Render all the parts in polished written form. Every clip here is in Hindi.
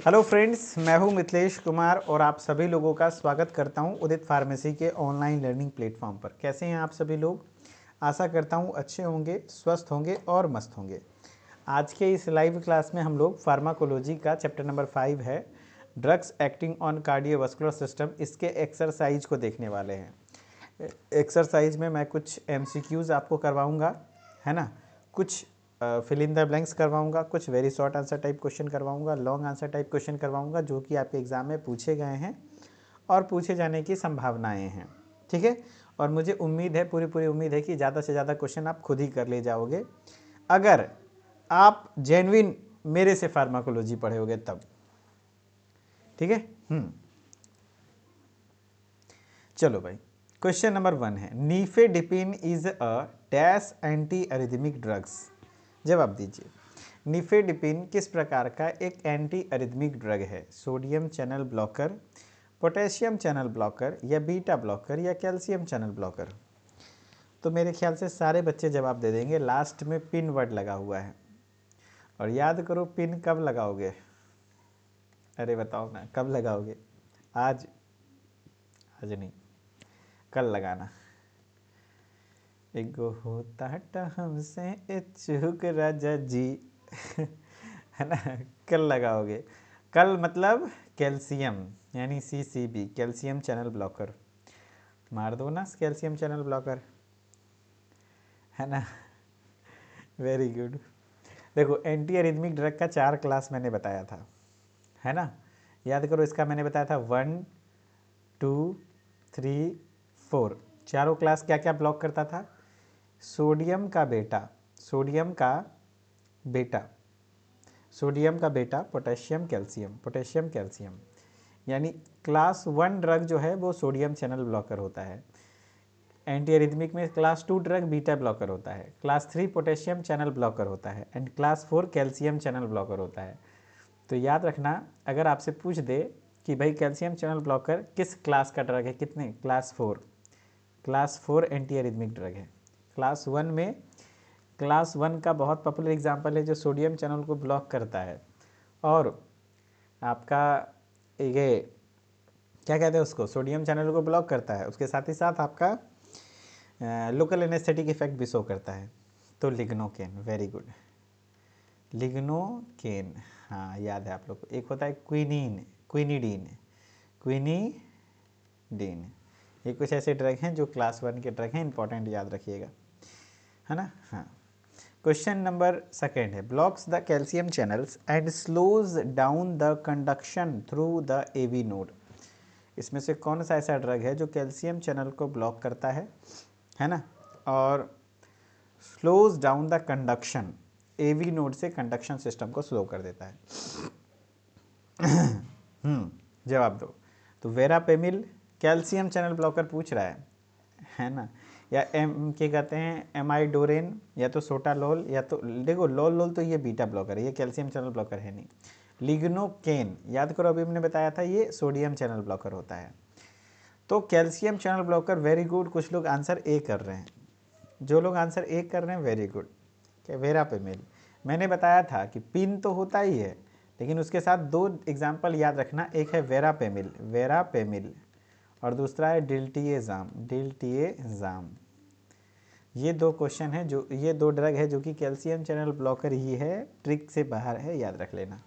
हेलो फ्रेंड्स, मैं हूं मिथिलेश कुमार और आप सभी लोगों का स्वागत करता हूं उदित फार्मेसी के ऑनलाइन लर्निंग प्लेटफॉर्म पर। कैसे हैं आप सभी लोग? आशा करता हूं अच्छे होंगे, स्वस्थ होंगे और मस्त होंगे। आज के इस लाइव क्लास में हम लोग फार्माकोलॉजी का चैप्टर नंबर 5 है, drugs acting on cardiovascular system, इसके एक्सरसाइज को देखने वाले हैं। एक्सरसाइज में मैं कुछ MCQs आपको करवाऊँगा, है ना। कुछ फिल इन द ब्लैंक्स करवाऊंगा, कुछ very short answer type question करवाऊंगा, लॉन्ग आंसर टाइप क्वेश्चन करवाऊंगा जो कि आपके एग्जाम में पूछे गए हैं और पूछे जाने की संभावनाएं हैं। ठीक है, और मुझे उम्मीद है, पूरी उम्मीद है कि ज़्यादा से ज़्यादा क्वेश्चन आप खुद ही कर ले जाओगे अगर आप जेन्युइन मेरे से फार्माकोलॉजी पढ़े होगे तब। ठीक है। चलो भाई, क्वेश्चन नंबर 1 है, nifedipine is a dash anti arrhythmic drugs. जवाब दीजिए, नीफेडिपिन किस प्रकार का एक एंटी अरिथमिक ड्रग है? Sodium channel blocker, potassium channel blocker, या बीटा ब्लॉकर, या कैल्शियम चैनल ब्लॉकर? तो मेरे ख्याल से सारे बच्चे जवाब दे देंगे। लास्ट में पिन वर्ड लगा हुआ है, और याद करो पिन कब लगाओगे? अरे बताओ ना, कब लगाओगे? आज नहीं, कल लगाना। एगो होता हटा हमसे चूक राजा जी है ना, कल लगाओगे। कल मतलब कैल्शियम, यानी CCB, कैल्शियम चैनल ब्लॉकर। मार दो ना कैल्शियम चैनल ब्लॉकर, है ना। Very good. देखो, एंटी अरिथमिक ड्रग का 4 क्लास मैंने बताया था, है ना। याद करो, इसका मैंने बताया था 1, 2, 3, 4। चारों क्लास क्या क्या ब्लॉक करता था? सोडियम का बेटा, सोडियम का बेटा, सोडियम का बेटा, पोटेशियम कैल्शियम, पोटेशियम कैल्शियम। यानी क्लास 1 ड्रग जो है वो सोडियम चैनल ब्लॉकर होता है। एंटी एरिथमिक में क्लास 2 ड्रग बीटा ब्लॉकर होता है, क्लास 3 पोटेशियम चैनल ब्लॉकर होता है, and class 4 calcium channel blocker होता है। तो याद रखना, अगर आपसे पूछ दे कि भाई कैल्शियम चैनल ब्लॉकर किस क्लास का ड्रग है, कितने? Class 4। Class 4 anti arrhythmic drug है। क्लास 1 में, क्लास 1 का बहुत पॉपुलर एग्जाम्पल है जो सोडियम चैनल को ब्लॉक करता है, और आपका ये क्या कहते हैं उसको, सोडियम चैनल को ब्लॉक करता है, उसके साथ ही साथ आपका लोकल एनेस्थेटिक इफेक्ट भी शो करता है। तो लिग्नोकेन, वेरी गुड, लिग्नोकेन। हाँ, याद है आप लोग को। एक होता है क्विनीन, क्विनिडीन, क्विनिडीन। ये कुछ ऐसे ड्रग हैं जो क्लास 1 के ड्रग हैं, इंपॉर्टेंट, याद रखिएगा, है ना। हाँ, क्वेश्चन नंबर 2 है, blocks the calcium channels and slows down the conduction through the AV node. इसमें से कौन सा ऐसा ड्रग है जो कैल्शियम चैनल को ब्लॉक करता है ना, और slows down the conduction, AV node से कंडक्शन सिस्टम को स्लो कर देता है? जवाब दो। तो वेरापेमिल, कैल्शियम चैनल ब्लॉकर पूछ रहा है ना, या क्या कहते हैं, एमाइडोरेन, या तो सोटालोल, या तो देखो लोल तो ये बीटा ब्लॉकर है, ये कैल्शियम चैनल ब्लॉकर है नहीं। लिग्नोकेन, याद करो अभी हमने बताया था ये सोडियम चैनल ब्लॉकर होता है। तो calcium channel blocker, very good. कुछ लोग आंसर A कर रहे हैं, जो लोग आंसर A कर रहे हैं वेरी गुड। क्या वेरापेमिल, मैंने बताया था कि पिन तो होता ही है, लेकिन उसके साथ 2 एग्जाम्पल याद रखना, एक है वेरापेमिल, वेरापेमिल, और दूसरा है डिल्टिएजाम, डिल्टिएजाम। ये 2 क्वेश्चन है, जो ये 2 ड्रग है जो कि कैल्शियम चैनल ब्लॉकर ही है, ट्रिक से बाहर है, याद रख लेना।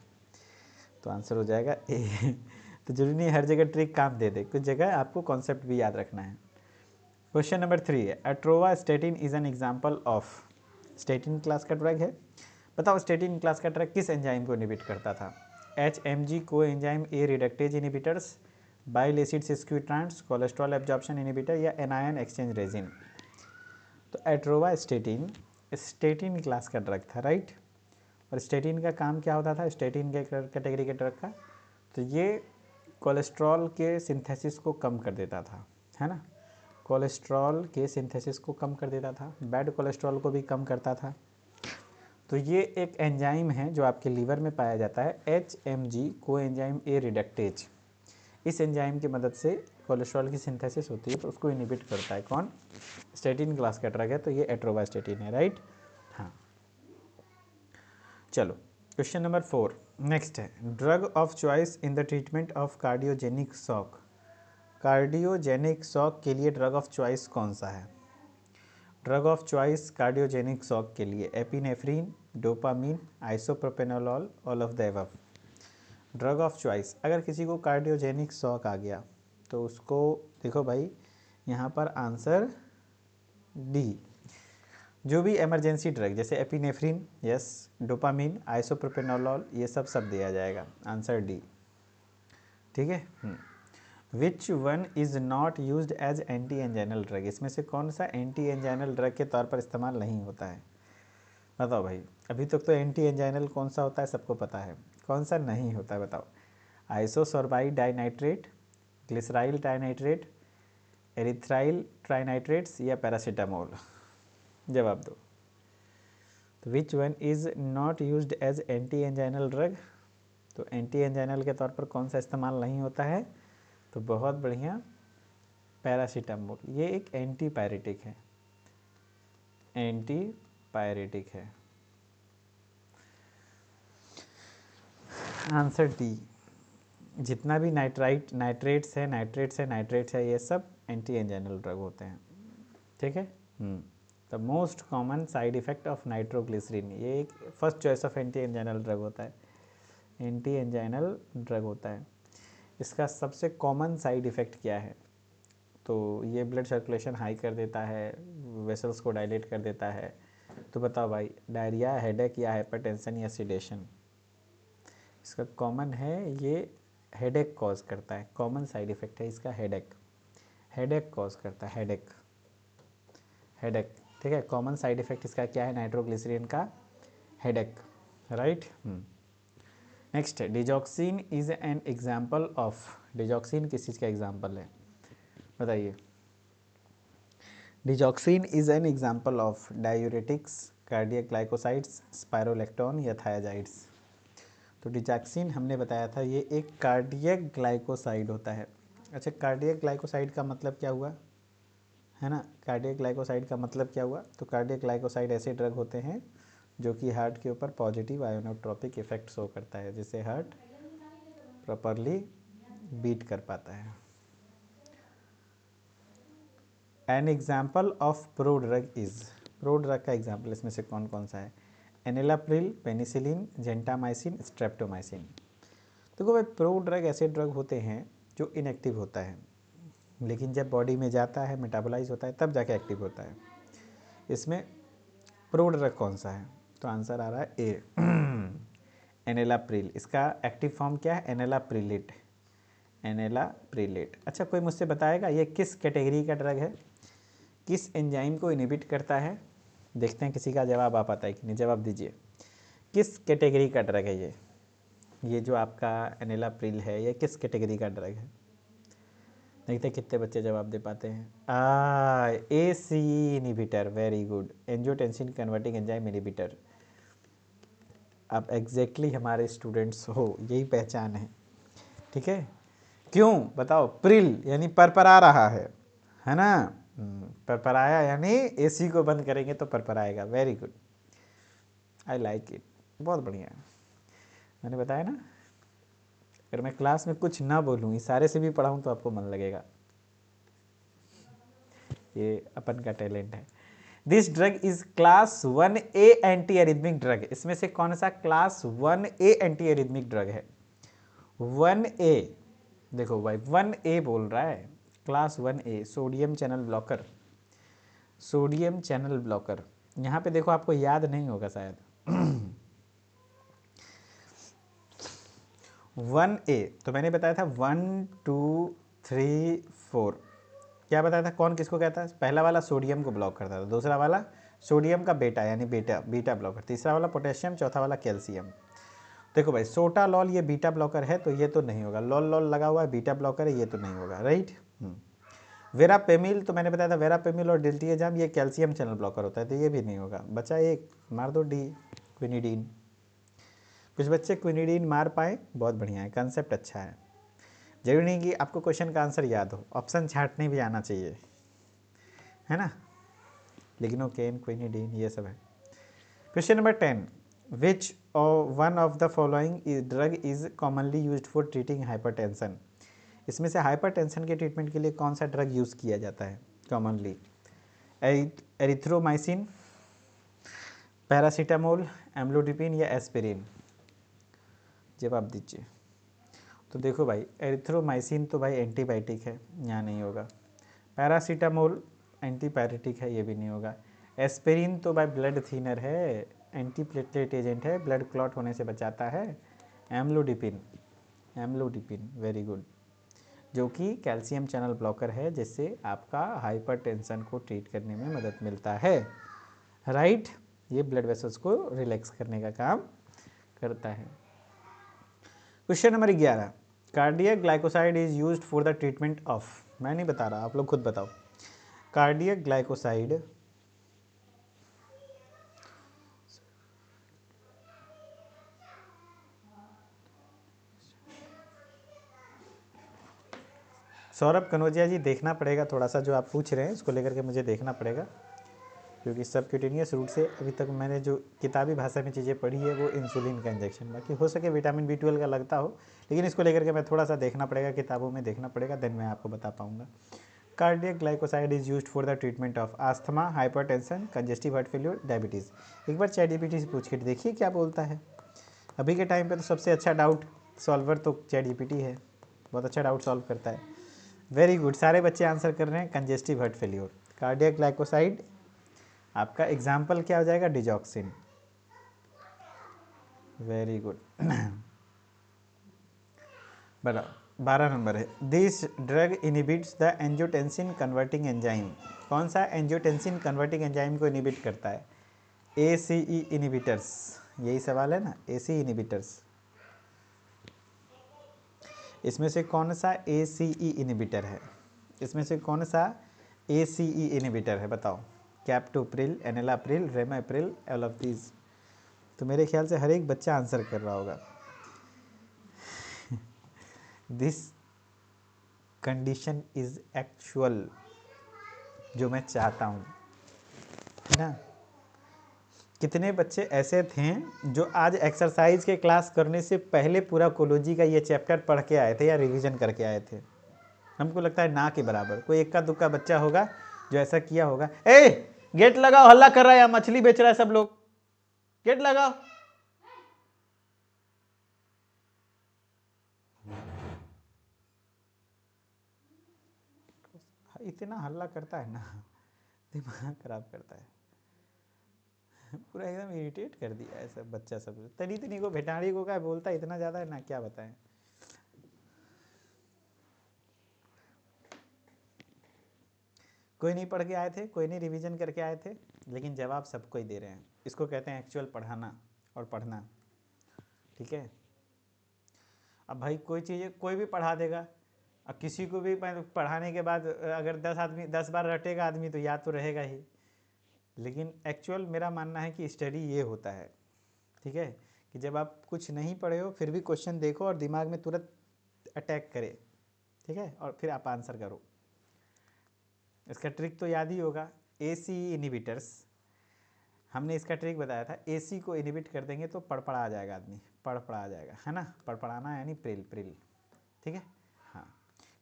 तो आंसर हो जाएगा A। तो जरूरी नहीं हर जगह ट्रिक काम दे दे, कुछ जगह आपको कॉन्सेप्ट भी याद रखना है। क्वेश्चन नंबर 3 है, atorvastatin is an example of. Statin class का ड्रग है, बताओ स्टेटिन क्लास का ड्रग किस एंजाइम को इनिबिट करता था? HMG coenzyme A reductase inhibitors, bile acid sequestrants, cholesterol absorption inhibitor, या एनायन एक्सचेंज रेजिन? तो एट्रोवास्टेटिन स्टेटिन क्लास का ड्रग था, राइट। और स्टेटिन का काम क्या होता था, स्टेटिन के कैटेगरी के ड्रग का? तो ये कोलेस्ट्रॉल के सिंथेसिस को कम कर देता था, है ना। कोलेस्ट्रॉल के सिंथेसिस को कम कर देता था, बैड कोलेस्ट्रॉल को भी कम करता था। तो ये एक एंजाइम है जो आपके लीवर में पाया जाता है, HMG coenzyme A reductase. इस एंजाइम की मदद से कोलेस्ट्रॉल की सिंथेसिस होती है, तो उसको इनिबिट करता है कौन? स्टेटिन क्लास का ड्रग है, तो ये एट्रोवास्टेटिन है, राइट। हाँ, चलो क्वेश्चन नंबर 4, नेक्स्ट है drug of choice in the treatment of cardiogenic shock. Cardiogenic shock के लिए ड्रग ऑफ चॉइस कौन सा है? Drug of choice cardiogenic shock के लिए epinephrine, dopamine, isopropanolol, all of the above. Drug of choice, अगर किसी को कार्डियोजेनिक शॉक आ गया तो उसको देखो भाई यहाँ पर आंसर डी, जो भी इमरजेंसी ड्रग जैसे एपिनेफ्रीन, यस, डोपामीन, आइसोप्रोपेनोलॉल, ये सब दिया जाएगा, आंसर डी। ठीक है। Which one is not use as anti anginal drug, इसमें से कौन सा एंटी एंजाइनल ड्रग के तौर पर इस्तेमाल नहीं होता है? बताओ भाई, अभी तक तो एंटी एंजाइनल कौन सा होता है सबको पता है, कौन सा नहीं होता है बताओ? Isosorbide dinitrate, glyceryl trinitrate, erythrityl trinitrates या पैरासीटामोल? जवाब दो। तो which one is not use as anti anginal drug, तो एंटी एंजाइनल के तौर पर कौन सा इस्तेमाल नहीं होता है? तो बहुत बढ़िया, पैरासीटामोल। ये एक एंटी पायरेटिक है, एंटी पायरेटिक है, आंसर डी। जितना भी नाइट्रेट्स है, ये सब एंटी एंजाइनल ड्रग होते हैं। ठीक है। The most common side effect of nitroglycerin, ये एक first choice of anti anginal drug होता है, एंटी एंजाइनल ड्रग होता है। इसका सबसे कॉमन साइड इफ़ेक्ट क्या है? तो ये ब्लड सर्कुलेशन हाई कर देता है, वेसल्स को डायलेट कर देता है। तो बताओ भाई, डायरिया, हेडेक या हाइपरटेंशन या सीडेशन? इसका कॉमन है, ये हेडेक कॉज करता है, कॉमन साइड इफ़ेक्ट है इसका हेडेक कॉज करता है, हेडेक। ठीक है, कॉमन साइड इफ़ेक्ट इसका क्या है नाइट्रोग्लिसरीन का? Headache, right. नेक्स्ट है digoxin is an example of, digoxin किस चीज़ का एग्जाम्पल है बताइए? Digoxin is an example of diuretics, cardiac glycosides, स्पाइरोलेक्टोन या थायाजाइड्स? तो डिजॉक्सिन हमने बताया था ये एक कार्डियक ग्लाइकोसाइड होता है। अच्छा, कार्डियक ग्लाइकोसाइड का मतलब क्या हुआ है ना? कार्डियक ग्लाइकोसाइड का मतलब क्या हुआ? तो कार्डियक ग्लाइकोसाइड ऐसे ड्रग होते हैं जो कि हार्ट के ऊपर पॉजिटिव आयोनोट्रोपिक इफेक्ट शो करता है, जिससे हार्ट प्रॉपरली बीट कर पाता है। N example of pro drug is, pro drug का एग्जाम्पल इसमें से कौन कौन सा है? एनिलाप्रिल, पेनिसिलिन, जेंटामाइसिन, स्ट्रेप्टोमाइसिन। देखो भाई, प्रो ड्रग ऐसे ड्रग होते हैं जो इनएक्टिव होता है, लेकिन जब बॉडी में जाता है, मेटाबोलाइज होता है, तब जाके एक्टिव होता है। इसमें प्रो ड्रग कौन सा है? तो आंसर आ रहा है ए, एनिलाप्रिल। इसका एक्टिव फॉर्म क्या है? एनिलाप्रिलेट, एनिलाप्रिलेट। अच्छा, कोई मुझसे बताएगा ये किस कैटेगरी का ड्रग है, किस एंजाइम को इनहिबिट करता है? देखते हैं किसी का जवाब आ पाता है कि नहीं, जवाब दीजिए। किस कैटेगरी का ड्रग है ये जो आपका एनिलाप्रिल है, ये किस कैटेगरी का ड्रग है? देखते हैं कितने बच्चे जवाब दे पाते हैं। A C inhibitor, very good, angiotensin converting enzyme inhibitor. आप एग्जैक्टली हमारे स्टूडेंट्स हो, यही पहचान है। ठीक है, क्यों बताओ? प्रिल यानी परपरा रहा है ना? परपराया यानी एसी को बंद करेंगे तो परपराएगा, very good, I like it, बहुत बढ़िया। मैंने बताया ना, अगर मैं क्लास में कुछ ना बोलूँ, इशारे से भी पढ़ाऊँ तो आपको मन लगेगा, ये अपन का टैलेंट है। This drug is class 1A anti arrhythmic drug, इसमें से कौन सा class 1A anti arrhythmic drug है? 1A, देखो भाई 1A बोल रहा है, class 1A, sodium channel blocker, sodium channel blocker. यहाँ पे देखो आपको याद नहीं होगा शायद, 1A तो मैंने बताया था 1 2 3 4, क्या बताया था कौन किसको कहता है? पहला वाला सोडियम को ब्लॉक करता था, दूसरा वाला सोडियम का बेटा यानी बीटा ब्लॉकर, तीसरा वाला पोटेशियम, चौथा वाला कैल्शियम। देखो भाई, सोटालॉल ये बीटा ब्लॉकर है तो ये तो नहीं होगा, लॉल लगा हुआ है बीटा ब्लॉकर है, ये तो नहीं होगा, राइट। वेरापेमिल तो मैंने बताया था, वेरापेमिल और डिल्टिएजाम ये कैल्शियम चैनल ब्लॉकर होता है, तो ये भी नहीं होगा। बचा एक, मार दो डी, क्विनिडीन। कुछ बच्चे क्विनिडीन मार पाए, बहुत बढ़िया है, कंसेप्ट अच्छा है। जरूरी नहीं कि आपको क्वेश्चन का आंसर याद हो, ऑप्शन छांटने भी आना चाहिए, है ना? लिग्नोकेन, क्विनिडीन, ये सब है। Question number 10, which one of the following drug is commonly used for treating hypertension, इसमें से हाइपरटेंशन के ट्रीटमेंट के लिए कौन सा ड्रग यूज़ किया जाता है कॉमनली? एरिथ्रोमाइसिन, पैरासीटामोल, एम्लोडिपिन या एस्पिरिन? जवाब दीजिए। तो देखो भाई, एरिथ्रोमाइसिन तो भाई एंटीबायोटिक है, यहाँ नहीं होगा। पैरासीटामोल एंटीपायरेटिक है, ये भी नहीं होगा। एस्पिरिन तो भाई ब्लड थिनर है, एंटी प्लेटलेट एजेंट है, ब्लड क्लॉट होने से बचाता है। एम्लोडिपिन, एम्लोडिपिन वेरी गुड, जो कि कैल्शियम चैनल ब्लॉकर है, जिससे आपका हाइपरटेंशन को ट्रीट करने में मदद मिलता है, राइट। ये ब्लड वेसल्स को रिलैक्स करने का काम करता है। Question number 11, cardiac glycoside is used for the treatment of, मैं नहीं बता रहा, आप लोग खुद बताओ। कार्डियक ग्लाइकोसाइड सौरभ कनौजिया जी, देखना पड़ेगा थोड़ा सा जो आप पूछ रहे हैं, इसको लेकर के मुझे देखना पड़ेगा, क्योंकि सबक्यूटेनियस रूट से अभी तक मैंने जो किताबी भाषा में चीज़ें पढ़ी है वो इंसुलिन का इंजेक्शन, बाकी हो सके विटामिन B12 का लगता हो, लेकिन इसको लेकर के मैं थोड़ा सा देखना पड़ेगा, किताबों में देखना पड़ेगा, देन मैं आपको बता पाऊंगा। Cardiac glycoside is used for the treatment of asthma, hypertension, congestive heart failure, diabetes. एक बार ChatGPT से पूछ के देखिए क्या बोलता है। अभी के टाइम पे तो सबसे अच्छा डाउट सॉल्वर तो ChatGPT है, बहुत अच्छा डाउट सॉल्व करता है। वेरी गुड, सारे बच्चे आंसर कर रहे हैं congestive heart failure. Cardiac glycoside आपका एग्जाम्पल क्या हो जाएगा? Digoxin, very good. बड़ा 12 नंबर है, this drug inhibits the angiotensin converting enzyme, कौन सा एंजियोटेंसिन कन्वर्टिंग एंजाइम को इनिबिट करता है? ACE इनिबिटर्स, यही सवाल है ना, ACE इनिबिटर्स। इसमें से कौन सा ACE इनिबिटर है? इसमें से कौन सा ACE इनिबिटर है बताओ? Captopril, enalapril, ramipril, all of these. तो मेरे ख्याल से हर एक बच्चा आंसर कर रहा होगा। दिस कंडीशन इज एक्चुअल, जो मैं चाहता हूँ, है ना। कितने बच्चे ऐसे थे जो आज एक्सरसाइज के क्लास करने से पहले पूरा कोलोजी का ये चैप्टर पढ़ के आए थे या रिवीजन करके आए थे? हमको लगता है ना के बराबर कोई इक्का दुक्का बच्चा होगा जो ऐसा किया होगा। ए गेट लगाओ, हल्ला कर रहा है, यहाँ मछली बेच रहा है सब लोग, गेट लगाओ। इतना हल्ला करता है ना, दिमाग खराब करता है, पूरा एकदम इरिटेट कर दिया है सब बच्चा सब। तनी तनी को भेटाड़ी को क्या बोलता है, इतना ज़्यादा है ना, क्या बताएं। कोई नहीं पढ़ के आए थे, कोई नहीं रिवीजन करके आए थे, लेकिन जवाब सबको ही दे रहे हैं। इसको कहते हैं एक्चुअल पढ़ाना और पढ़ना, ठीक है। अब भाई कोई चीज़ कोई भी पढ़ा देगा, अब किसी को भी पढ़ाने के बाद अगर 10 बार रटेगा आदमी तो याद तो रहेगा ही। लेकिन एक्चुअल मेरा मानना है कि स्टडी ये होता है, ठीक है, कि जब आप कुछ नहीं पढ़े हो फिर भी क्वेश्चन देखो और दिमाग में तुरंत अटैक करे, ठीक है, और फिर आप आंसर करो। इसका ट्रिक तो याद ही होगा, ACE इनिबिटर्स, हमने इसका ट्रिक बताया था। AC को इनिबिट कर देंगे तो पड़पड़ा आ जाएगा आदमी, पड़पड़ा आ जाएगा, है ना, पड़पड़ाना यानी प्रिल प्रिल, ठीक है। हाँ,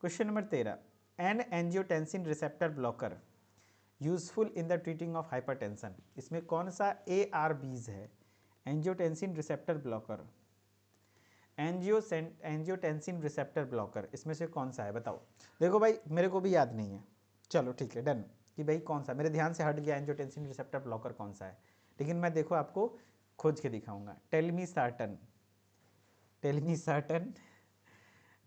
question number 13, an angiotensin receptor blocker useful in the treating of hypertension, इसमें कौन सा ARBs है? Angiotensin receptor blocker, angiotensin receptor blocker, इसमें से कौन सा है बताओ? देखो भाई मेरे को भी याद नहीं है, चलो ठीक है डन, कि भाई कौन सा, मेरे ध्यान से हट गया एंजियोटेंसिन रिसेप्टर ब्लॉकर कौन सा है, लेकिन मैं देखो आपको खोज के दिखाऊंगा। टेलमीसार्टन, टेलमीसार्टन,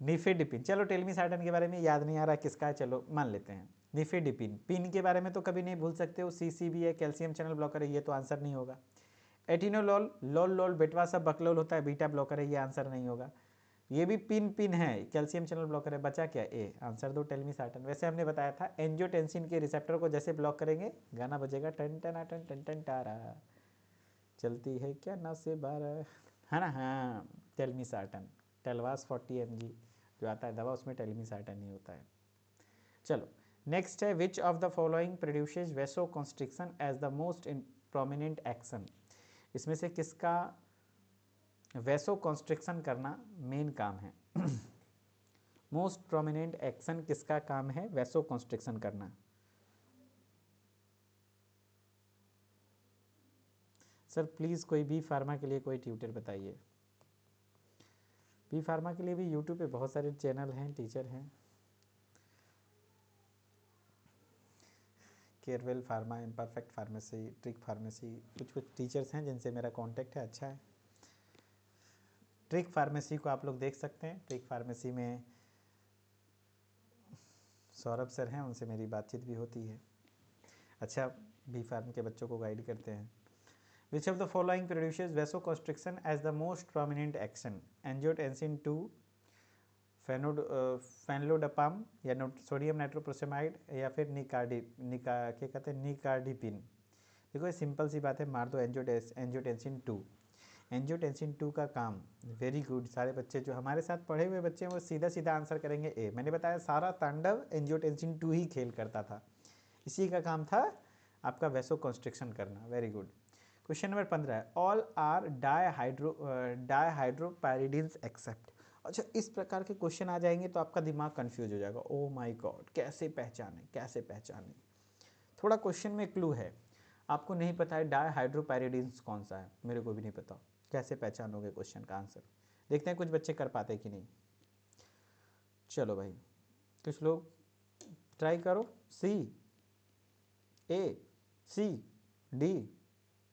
निफेडिपिन, चलो टेलमीसार्टन के बारे में याद नहीं आ रहा किसका है, चलो मान लेते हैं निफेडिपिन। पिन के बारे में तो कभी नहीं भूल सकते हो, CCB है, कैल्शियम चैनल ब्लॉकर है, ये तो आंसर नहीं होगा। एटिनोलोल, लोल लोल बेटवा सब बकलोल होता है, बीटा ब्लॉकर है, ये आंसर नहीं होगा। ये भी पिन पिन है, कैल्शियम चैनल ब्लॉकर है, बचा क्या? ए, आंसर दो टेलमीसार्टन। वैसे हमने बताया था एंजियोटेंसिन के रिसेप्टर को जैसे ब्लॉक करेंगे गाना बजेगा टन टन टन टन टन टारा, चलती है क्या 9 से 12, है ना। हाँ, टेलमीसार्टन, टेलवास 40 mg जो आता है दवा, उसमें टेलमीसार्टन ही होता है। चलो नेक्स्ट है, which of the following produces vasoconstriction as the most prominent action, इसमें से किसका वैसो कॉन्स्ट्रिक्शन करना मेन काम है? मोस्ट प्रोमिनेंट एक्शन किसका काम है वैसो कॉन्स्ट्रिक्शन करना? सर प्लीज़ कोई बी फार्मा के लिए कोई ट्यूटर बताइए। बी फार्मा के लिए भी यूट्यूब पे बहुत सारे चैनल हैं, टीचर हैं। Carewell pharma, imperfect pharmacy, trick pharmacy, कुछ कुछ टीचर्स हैं जिनसे मेरा कांटेक्ट है, अच्छा है। ट्रिक फार्मेसी को आप लोग देख सकते हैं। ट्रिक फार्मेसी में सौरभ सर हैं, उनसे मेरी बातचीत भी होती है। अच्छा, बी फार्म के बच्चों को गाइड करते हैं। Which of the following produces vasoconstriction as the most prominent action? Angiotensin 2, fenoldopam, या सोडियम नाइट्रोप्रोसेमाइड, या फिर क्या कहते हैं निकार्डिपिन। देखो ये सिंपल सी बात है, मार दो एंजियोटेंसिन 2। एंजियोटेंसिन 2 का काम, वेरी गुड। सारे बच्चे जो हमारे साथ पढ़े हुए बच्चे हैं वो सीधा सीधा आंसर करेंगे ए। मैंने बताया सारा तांडव एंजियोटेंसिन 2 ही खेल करता था, इसी का काम था आपका वैसो कॉन्स्ट्रिक्शन करना। Very good. क्वेश्चन नंबर 15 है, ऑल आर डाईहाइड्रोपायरिडिन्स एक्सेप्ट। अच्छा, इस प्रकार के क्वेश्चन आ जाएंगे तो आपका दिमाग कंफ्यूज हो जाएगा। ओ माय गॉड, कैसे पहचाने कैसे पहचाने। थोड़ा क्वेश्चन में क्लू है, आपको नहीं पता है डाईहाइड्रोपायरिडिन्स कौन सा है, मेरे को भी नहीं पता, कैसे पहचानोगे क्वेश्चन का आंसर। देखते हैं कुछ बच्चे कर पाते कि नहीं। चलो भाई, कुछ लोग ट्राई करो। C, A, C, D.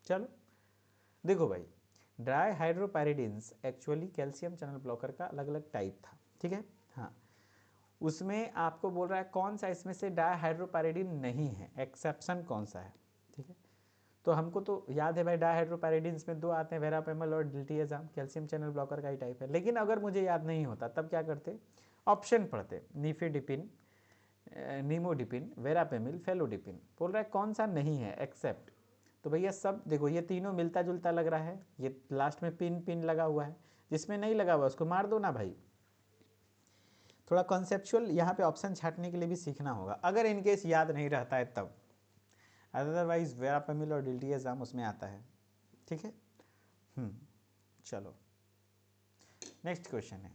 चलो देखो भाई, dihydropyridines actually calcium channel blocker का अलग अलग टाइप था, ठीक है। हाँ, उसमें आपको बोल रहा है कौन सा इसमें से डाई हाइड्रोपायरिडिन नहीं है, एक्सेप्शन कौन सा है, ठीक है। तो हमको तो याद है भाई, डाई हाइड्रोपायरिडिन्स में दो आते हैं, वेरापेमल और डिल्टियाजाम, कैल्शियम चैनल ब्लॉकर का ही टाइप है। लेकिन अगर मुझे याद नहीं होता तब क्या करते, ऑप्शन पढ़ते, नीफेडिपिन, नीमोडिपिन, वेरापेमिल, फेलोडिपिन। बोल रहा है कौन सा नहीं है एक्सेप्ट। तो भैया सब देखो, ये तीनों मिलता जुलता लग रहा है, ये लास्ट में पिन पिन लगा हुआ है, जिसमें नहीं लगा हुआ उसको मार दो ना भाई। थोड़ा कॉन्सेप्चुअल यहाँ पे ऑप्शन छांटने के लिए भी सीखना होगा, अगर इनकेस याद नहीं रहता है तब। अदरवाइज वेरापेमिल और डिल्टियाजाम उसमें आता है, ठीक है। चलो नेक्स्ट क्वेश्चन है,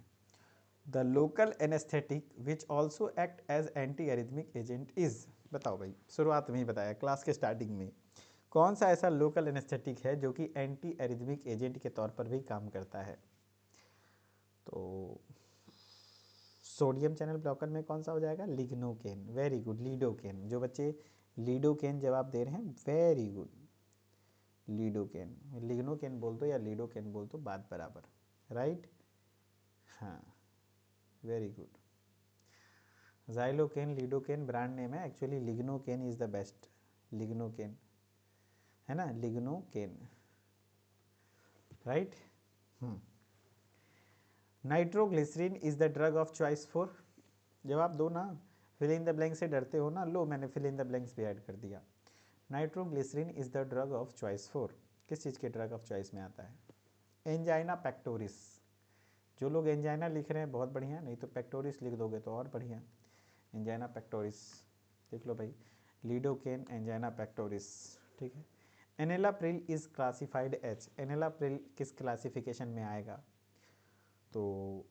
the local anaesthetic which also act as anti arrhythmic agent is. बताओ भाई, शुरुआत में ही बताया क्लास के स्टार्टिंग में, कौन सा ऐसा लोकल एनेस्थेटिक है जो कि एंटी एरिथमिक एजेंट के तौर पर भी काम करता है? तो सोडियम चैनल ब्लॉकर में कौन सा हो जाएगा, लिग्नोकेन। Very good, lidocaine. जो बच्चे लीडोकेन जवाब दे रहे हैं, वेरी गुड, लीडोकेन। लिग्नोकेन बोल दो या लीडोकेन बोल दो, बात बराबर, राइट। हाँ, very good. Xylocaine, lidocaine brand name है, actually lignocaine is the best. Lignocaine है ना, lignocaine, right. Nitroglycerine is the drug of choice for. जवाब दो ना, फिल इन द ब्लैंक से डरते हो ना, लो मैंने फिल इन द ब्लैंक्स भी ऐड कर दिया। Nitroglycerin is the drug of choice for, किस चीज़ के ड्रग ऑफ चॉइस में आता है? Angina pectoris. जो लोग एंजाइना लिख रहे हैं बहुत बढ़िया, नहीं तो पेक्टोरिस लिख दोगे तो और बढ़िया। एंजाइना पेक्टोरिस देख लो भाई, लीडोकेन, एंजाइना पेक्टोरिस, ठीक है। एनेलाप्रिल इज क्लासिफाइड एच। एनेलाप्रिल किस क्लासिफिकेशन में आएगा? तो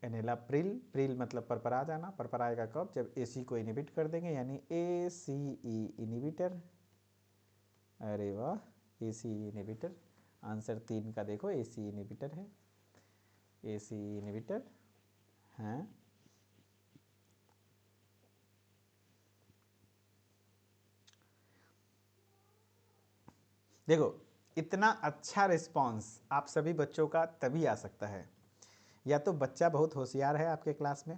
एनेलाप्रिल, प्रिल मतलब परपरा जाना, परपराएगा कब, जब एसी को इनिबिट कर देंगे, यानी ए सी ई इनिबिटर। अरे वाह, ए सी इनिबिटर। आंसर 3 का देखो, ए सी इनिबिटर है, ए सी इनिबिटर हैं। देखो, इतना अच्छा रिस्पांस आप सभी बच्चों का तभी आ सकता है, या तो बच्चा बहुत होशियार है आपके क्लास में,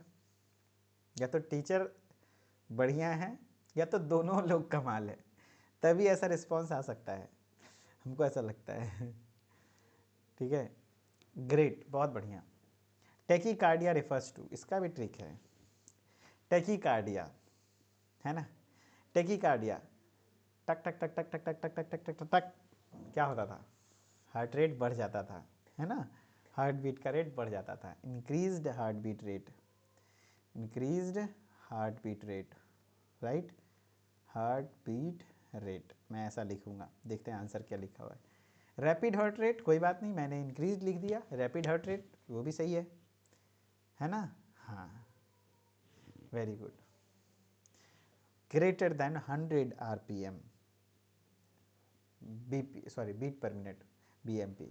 या तो टीचर बढ़िया है, या तो दोनों लोग कमाल है, तभी ऐसा रिस्पांस आ सकता है, हमको ऐसा लगता है। ठीक है, ग्रेट, बहुत बढ़िया। टेकीकार्डिया रिफर्स टू, इसका भी ट्रिक है। टेकीकार्डिया है ना, टेकीकार्डिया, टक टक टक टक टक टक टक टक टक टक टक टक, क्या होता था, हार्ट रेट बढ़ जाता था, है ना, हार्ट बीट का रेट बढ़ जाता था, increased heart beat rate, increased heart beat rate, right, heart beat rate. मैं ऐसा लिखूंगा, देखते हैं आंसर क्या लिखा हुआ है। रैपिड हार्ट रेट कोई बात नहीं, मैंने इंक्रीज लिख दिया, रैपिड हार्ट रेट वो भी सही है ना। हाँ, very good. Greater than 100 RPM, BP sorry beat पर minute, BMP।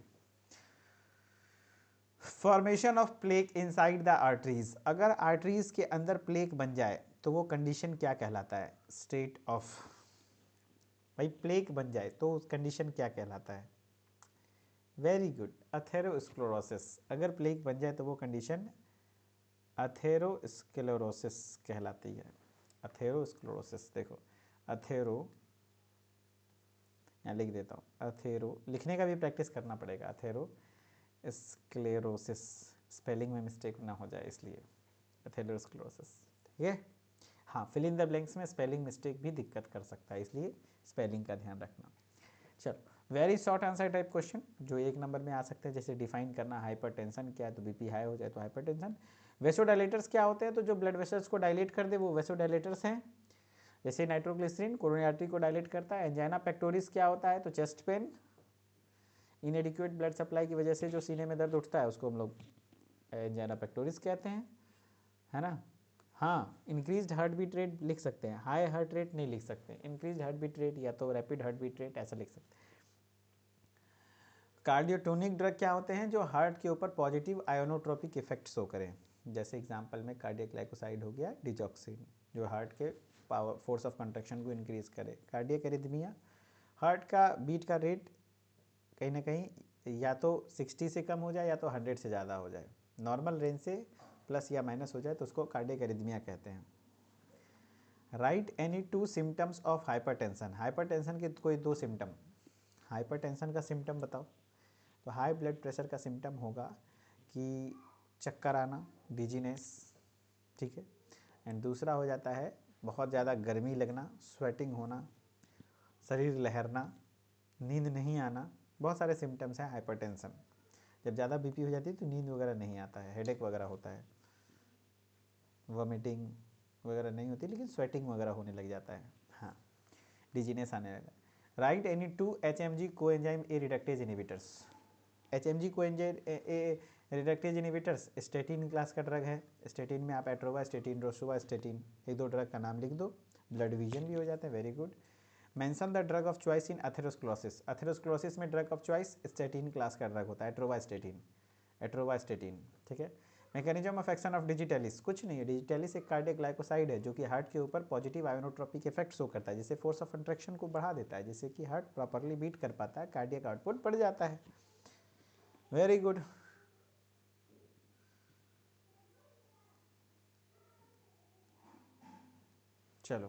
Formation of plaque inside the arteries, अगर आर्टरीज के अंदर प्लेक बन जाए तो वो कंडीशन क्या कहलाता है? स्टेट ऑफ, भाई प्लेक बन जाए तो उस कंडीशन क्या कहलाता है? Very good, atherosclerosis. अगर प्लेक बन जाए तो वो कंडीशन अथेरोस्क्लेरोसिस कहलाती है। अथेरोस्क्लेरोसिस, देखो अथेरो, यहाँ लिख देता हूँ, अथेरो लिखने का भी प्रैक्टिस करना पड़ेगा, अथेरो स्क्लेरोसिस, स्पेलिंग में मिस्टेक ना हो जाए इसलिए एथेरोस्क्लेरोसिस, ठीक है। हाँ, फिल इन द ब्लैंक्स में स्पेलिंग मिस्टेक भी दिक्कत कर सकता है, इसलिए स्पेलिंग का ध्यान रखना। चलो, very short answer type question जो 1 नंबर में आ सकते हैं, जैसे डिफाइन करना हाइपरटेंशन क्या है, तो बीपी हाई हो जाए तो हाइपरटेंशन। वेसोडाइलेटर्स क्या होते हैं? तो जो ब्लड वेसल्स को डायलेट कर दे वो वेसोडाइलेटर्स हैं, जैसे नाइट्रोग्लिसरीन कोरोनरी आर्टरी को डायलेट करता है। एंजाइना पेक्टोरिस क्या होता है? तो चेस्ट पेन, इनएडिक्वेट ब्लड सप्लाई की वजह से जो सीने में दर्द उठता है उसको हम लोग एंजाइना पेक्टोरिस कहते हैं, है ना। हाँ, इंक्रीज्ड हार्ट बीट रेट लिख सकते हैं, हाई हार्ट रेट नहीं लिख सकते, इंक्रीज्ड हार्ट बीट रेट या तो रैपिड हार्ट बीट रेट ऐसा लिख सकते हैं। कार्डियोटोनिक ड्रग क्या होते हैं? जो हार्ट के ऊपर पॉजिटिव आयोनोट्रोपिक इफेक्ट शो करें, जैसे एग्जांपल में कार्डियक ग्लाइकोसाइड हो गया, डिजॉक्सिन, जो हार्ट के पावर फोर्स ऑफ कंट्रक्शन को इंक्रीज करे। कार्डियक एरिथमिया, हार्ट का बीट का रेट कहीं ना कहीं या तो 60 से कम हो जाए या तो 100 से ज़्यादा हो जाए, नॉर्मल रेंज से प्लस या माइनस हो जाए तो उसको कार्डियक एरिथमिया कहते हैं। Right any 2 symptoms of hypertension, hypertension के कोई 2 सिम्टम, हाइपरटेंशन का सिम्टम बताओ। तो हाई ब्लड प्रेशर का सिम्टम होगा कि चक्कर आना, डिजीनेस, ठीक है। एंड दूसरा हो जाता है बहुत ज़्यादा गर्मी लगना, स्वेटिंग होना, शरीर लहरना, नींद नहीं आना, बहुत सारे सिम्टम्स हैं हाइपरटेंशन। जब ज़्यादा बीपी हो जाती है तो नींद वगैरह नहीं आता है, हेडेक वगैरह होता है, वॉमिटिंग वगैरह नहीं होती लेकिन स्वेटिंग वगैरह होने लग जाता है, हाँ, डिजीनेस आने लगा। Right any 2 HMG coenzyme A reductase inhibitors, HMG coenzyme A reductase inhibitors statin class का ड्रग है। स्टेटिन में आप एट्रोवास्टेटिन, रोसुवास्टेटिन, 1-2 ड्रग का नाम लिख दो, ब्लड विजन भी हो जाते हैं, very good. Mention the drug of choice in atherosclerosis, atherosclerosis में drug of choice statin class का ड्रग होता है, एट्रोवास्टेटिन, एट्रोवास्टेटिन, ठीक है। Mechanism of action of digitalis, कुछ नहीं है, डिजिटेलिस एक कार्डियक ग्लाइकोसाइड है जो कि हार्ट के ऊपर पॉजिटिव आयोनोट्रोपिक इफेक्ट शो करता है, जिससे फोर्स ऑफ कंट्रैक्शन को बढ़ा देता है, जिससे कि हार्ट प्रॉपरली बीट कर पाता है, कार्डियक आउटपुट बढ़ जाता है, वेरी गुड। चलो,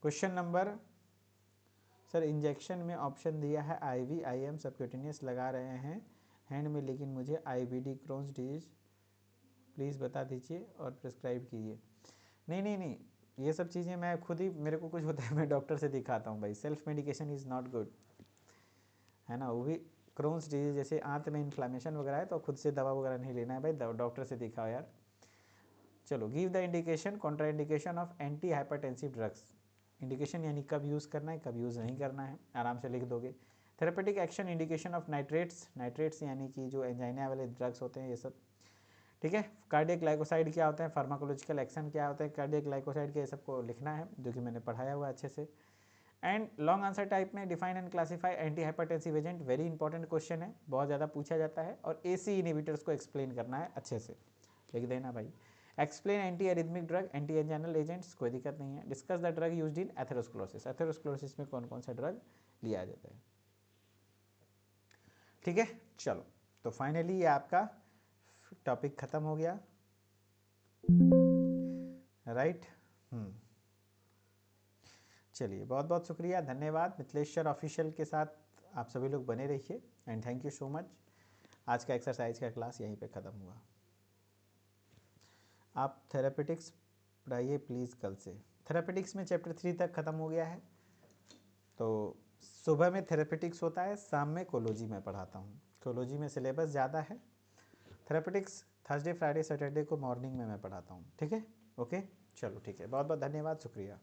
क्वेश्चन नंबर, सर इंजेक्शन में ऑप्शन दिया है IV, IM, सबक्यूटेनियस लगा रहे हैं हैंड में, लेकिन मुझे IBD क्रोन्स डिजीज प्लीज़ बता दीजिए और प्रिस्क्राइब कीजिए। नहीं नहीं नहीं, ये सब चीज़ें मैं खुद ही, मेरे को कुछ होता है मैं डॉक्टर से दिखाता हूँ भाई, self medication is not good, है ना। वो भी क्रोन्स डिजीज जैसे आंत में इन्फ्लामेशन वगैरह है तो खुद से दवा वगैरह नहीं लेना है भाई, डॉक्टर से दिखाओ यार। चलो, give the indication Contra indication of anti hypertensive drugs, indication यानी कब यूज़ करना है कब यूज़ नहीं करना है, आराम से लिख दोगे। Therapeutic action indication of nitrates, nitrates यानी कि जो एंजाइना वाले ड्रग्स होते हैं ये सब, ठीक है। कार्डियक ग्लाइकोसाइड क्या होते हैं, फार्माकोलॉजिकल एक्शन क्या होते हैं कार्डियक ग्लाइकोसाइड के, ये सबको लिखना है जो कि मैंने पढ़ाया हुआ अच्छे से। एंड लॉन्ग आंसर टाइप में define and classify anti hypertensive agent, very important question है, बहुत ज़्यादा पूछा जाता है, और AC इनिबिटर्स को एक्सप्लेन करना है अच्छे से, लिख देना भाई। Explain anti arrhythmic drug, anti anginal agents, कोई दिक्कत नहीं है। Discuss the drug used in atherosclerosis, atherosclerosis में कौन कौन सा ड्रग लिया जाता है, ठीक है। चलो, तो फाइनली ये आपका टॉपिक खत्म हो गया, राइट। चलिए, बहुत बहुत शुक्रिया, धन्यवाद। मिथिलेश्वर ऑफिशियल के साथ आप सभी लोग बने रहिए, and thank you so much. आज का एक्सरसाइज का क्लास यहीं पे ख़त्म हुआ। आप थेरेपेटिक्स पढ़ाइए प्लीज़ कल से, थेरेपेटिक्स में चैप्टर 3 तक ख़त्म हो गया है, तो सुबह में थेरेपेटिक्स होता है, शाम में कोलॉजी में पढ़ाता हूँ, कोलॉजी में सिलेबस ज़्यादा है, थेरेपेटिक्स थर्सडे फ्राइडे सैटरडे को मॉर्निंग में मैं पढ़ाता हूँ, ठीक है, ओके। चलो ठीक है, बहुत बहुत धन्यवाद, शुक्रिया।